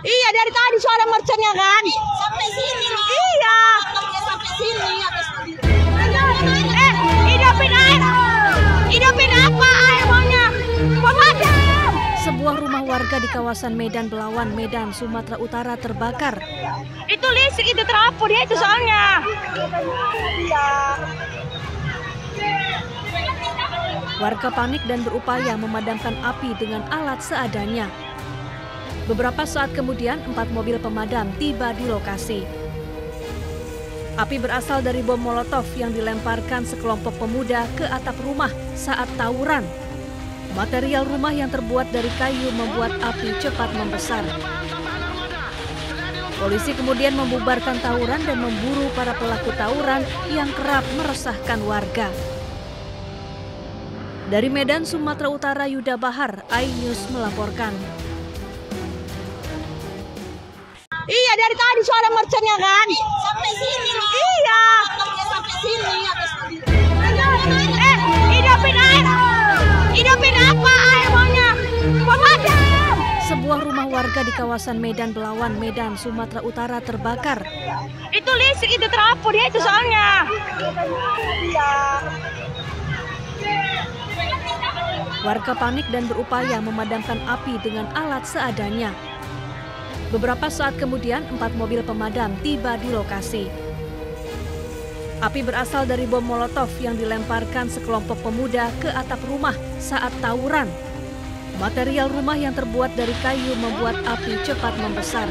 Iya, dari tadi suara merconnya kan. Sampai sini loh. Iya. Sampai sini habis tadi. Hidupin air. Hidupin apa air maunya? Pemadam. Sebuah rumah warga di kawasan Medan Belawan, Medan, Sumatera Utara terbakar. Itu listrik, itu terapur dia itu soalnya. Warga panik dan berupaya memadamkan api dengan alat seadanya. Beberapa saat kemudian, 4 mobil pemadam tiba di lokasi. Api berasal dari bom molotov yang dilemparkan sekelompok pemuda ke atap rumah saat tawuran. Material rumah yang terbuat dari kayu membuat api cepat membesar. Polisi kemudian membubarkan tawuran dan memburu para pelaku tawuran yang kerap meresahkan warga. Dari Medan, Sumatera Utara, Yuda Bahar, iNews melaporkan. Iya, dari tadi suara merconnya kan. Sampai sini loh. Iya. Sampai sini habis tadi. Hidupin air. Hidupin apa air maunya? Pemadam. Sebuah rumah warga di kawasan Medan Belawan, Medan, Sumatera Utara terbakar. Itu listrik, itu terapur dia itu soalnya. Warga panik dan berupaya memadamkan api dengan alat seadanya. Beberapa saat kemudian, 4 mobil pemadam tiba di lokasi. Api berasal dari bom molotov yang dilemparkan sekelompok pemuda ke atap rumah saat tawuran. Material rumah yang terbuat dari kayu membuat api cepat membesar.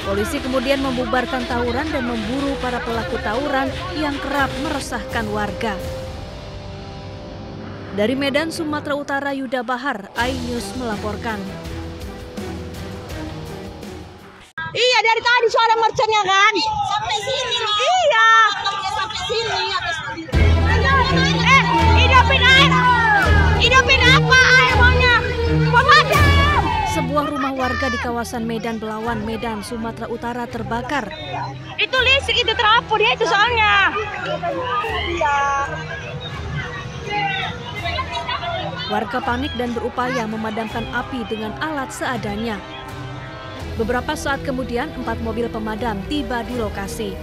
Polisi kemudian membubarkan tawuran dan memburu para pelaku tawuran yang kerap meresahkan warga. Dari Medan, Sumatera Utara, Yuda Bahar, iNews melaporkan. Iya, dari tadi suara merconnya kan. Sampai sini loh. Iya. Sampai sini habis tadi. Hidupin air. Hidupin apa air maunya? Pemadam. Sebuah rumah warga di kawasan Medan Belawan, Medan, Sumatera Utara terbakar. Itu listrik, itu terapur dia itu soalnya. Warga panik dan berupaya memadamkan api dengan alat seadanya. Beberapa saat kemudian, 4 mobil pemadam tiba di lokasi.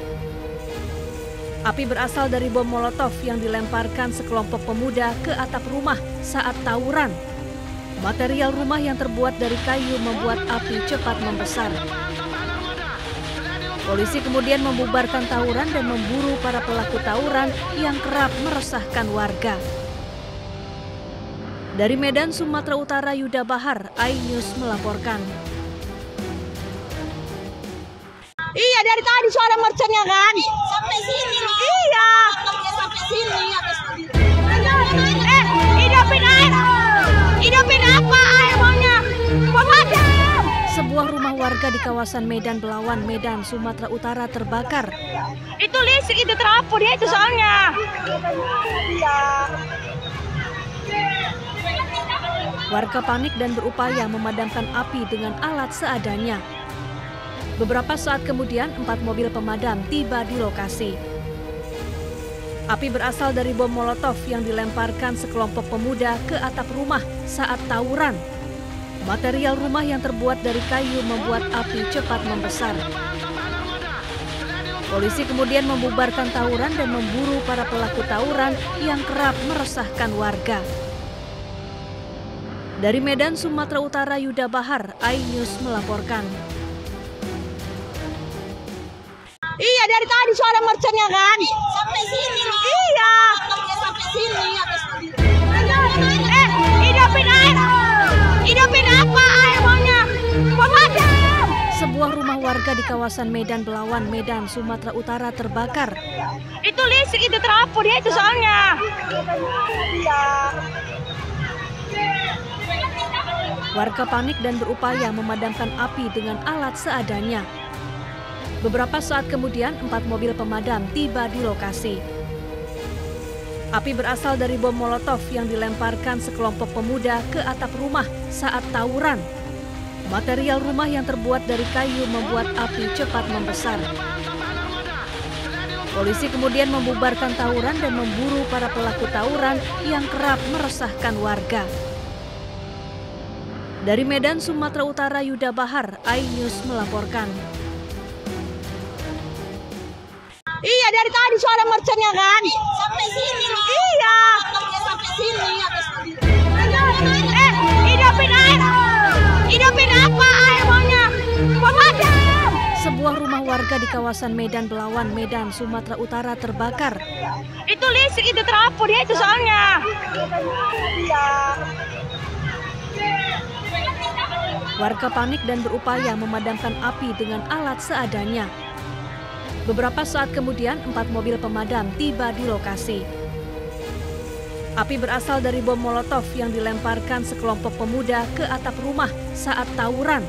Api berasal dari bom molotov yang dilemparkan sekelompok pemuda ke atap rumah saat tawuran. Material rumah yang terbuat dari kayu membuat api cepat membesar. Polisi kemudian membubarkan tawuran dan memburu para pelaku tawuran yang kerap meresahkan warga. Dari Medan, Sumatera Utara, Yuda Bahar, iNews melaporkan. Iya, dari tadi suara merconnya kan. Sampai sini loh. Iya. Sampai sini habis tadi. Hidupin air. Hidupin apa air maunya? Pemadam. Sebuah rumah warga di kawasan Medan Belawan, Medan, Sumatera Utara terbakar. Itu listrik, itu terapur dia itu soalnya. Warga panik dan berupaya memadamkan api dengan alat seadanya. Beberapa saat kemudian, 4 mobil pemadam tiba di lokasi. Api berasal dari bom molotov yang dilemparkan sekelompok pemuda ke atap rumah saat tawuran. Material rumah yang terbuat dari kayu membuat api cepat membesar. Polisi kemudian membubarkan tawuran dan memburu para pelaku tawuran yang kerap meresahkan warga. Dari Medan, Sumatera Utara, Yuda Bahar, iNews melaporkan. Iya, dari tadi suara merconnya kan. Sampai sini loh. Iya. Sampai sini habis tadi. Hidupin air. Hidupin apa air maunya? Pemadam. Sebuah rumah warga di kawasan Medan Belawan, Medan, Sumatera Utara terbakar. Itu listrik, itu terapur dia itu soalnya. Warga panik dan berupaya memadamkan api dengan alat seadanya. Beberapa saat kemudian, 4 mobil pemadam tiba di lokasi. Api berasal dari bom molotov yang dilemparkan sekelompok pemuda ke atap rumah saat tawuran. Material rumah yang terbuat dari kayu membuat api cepat membesar. Polisi kemudian membubarkan tawuran dan memburu para pelaku tawuran yang kerap meresahkan warga. Dari Medan, Sumatera Utara, Yuda Bahar, iNews melaporkan. Iya, dari tadi suara merconnya kan? Sampai sini loh. Iya. Sampai sini habis tadi. Hidupin air. Hidupin apa air maunya? Pemadam. Sebuah rumah warga di kawasan Medan Belawan, Medan, Sumatera Utara terbakar. Itu listrik, itu terapur dia itu soalnya. Warga panik dan berupaya memadamkan api dengan alat seadanya. Beberapa saat kemudian, 4 mobil pemadam tiba di lokasi. Api berasal dari bom molotov yang dilemparkan sekelompok pemuda ke atap rumah saat tawuran.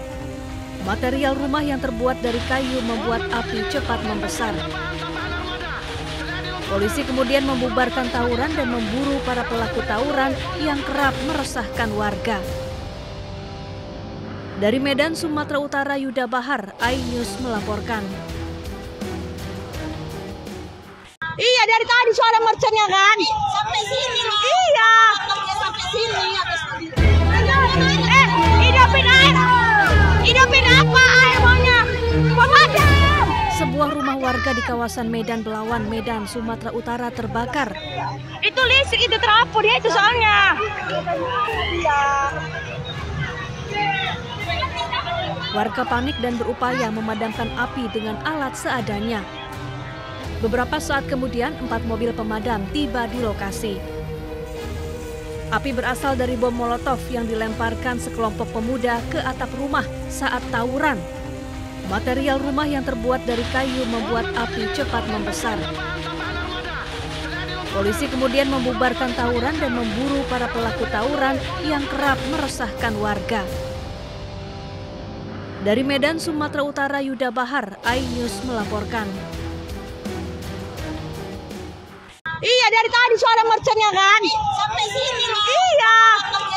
Material rumah yang terbuat dari kayu membuat api cepat membesar. Polisi kemudian membubarkan tawuran dan memburu para pelaku tawuran yang kerap meresahkan warga. Dari Medan, Sumatera Utara, Yuda Bahar, iNews melaporkan. Iya, dari tadi suara merconnya kan? Sampai sini loh. Iya. Sampai sini habis tadi. Hidupin air. Hidupin apa air maunya? Pemadam. Sebuah rumah warga di kawasan Medan Belawan, Medan, Sumatera Utara terbakar. Itu listrik, itu terapur dia itu soalnya. Warga panik dan berupaya memadamkan api dengan alat seadanya. Beberapa saat kemudian, 4 mobil pemadam tiba di lokasi. Api berasal dari bom molotov yang dilemparkan sekelompok pemuda ke atap rumah saat tawuran. Material rumah yang terbuat dari kayu membuat api cepat membesar. Polisi kemudian membubarkan tawuran dan memburu para pelaku tawuran yang kerap meresahkan warga. Dari Medan, Sumatera Utara, Yuda Bahar, iNews melaporkan. Iya, dari tadi suara merconnya kan? Sampai sini loh. Iya.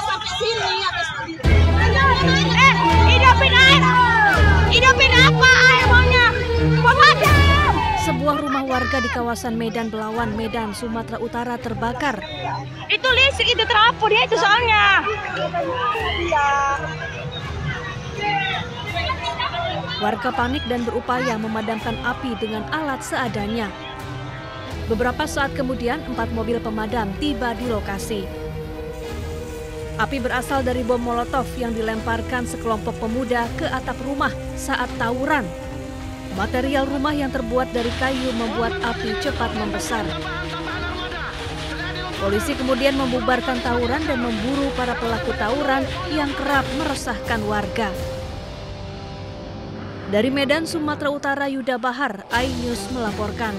Sampai sini habis tadi. Hidupin air. Hidupin apa air maunya? Pemadam. Sebuah rumah warga di kawasan Medan Belawan, Medan, Sumatera Utara terbakar. Itu listrik, itu terapur dia itu soalnya. Warga panik dan berupaya memadamkan api dengan alat seadanya. Beberapa saat kemudian, 4 mobil pemadam tiba di lokasi. Api berasal dari bom molotov yang dilemparkan sekelompok pemuda ke atap rumah saat tawuran. Material rumah yang terbuat dari kayu membuat api cepat membesar. Polisi kemudian membubarkan tawuran dan memburu para pelaku tawuran yang kerap meresahkan warga. Dari Medan, Sumatera Utara, Yuda Bahar, iNews melaporkan.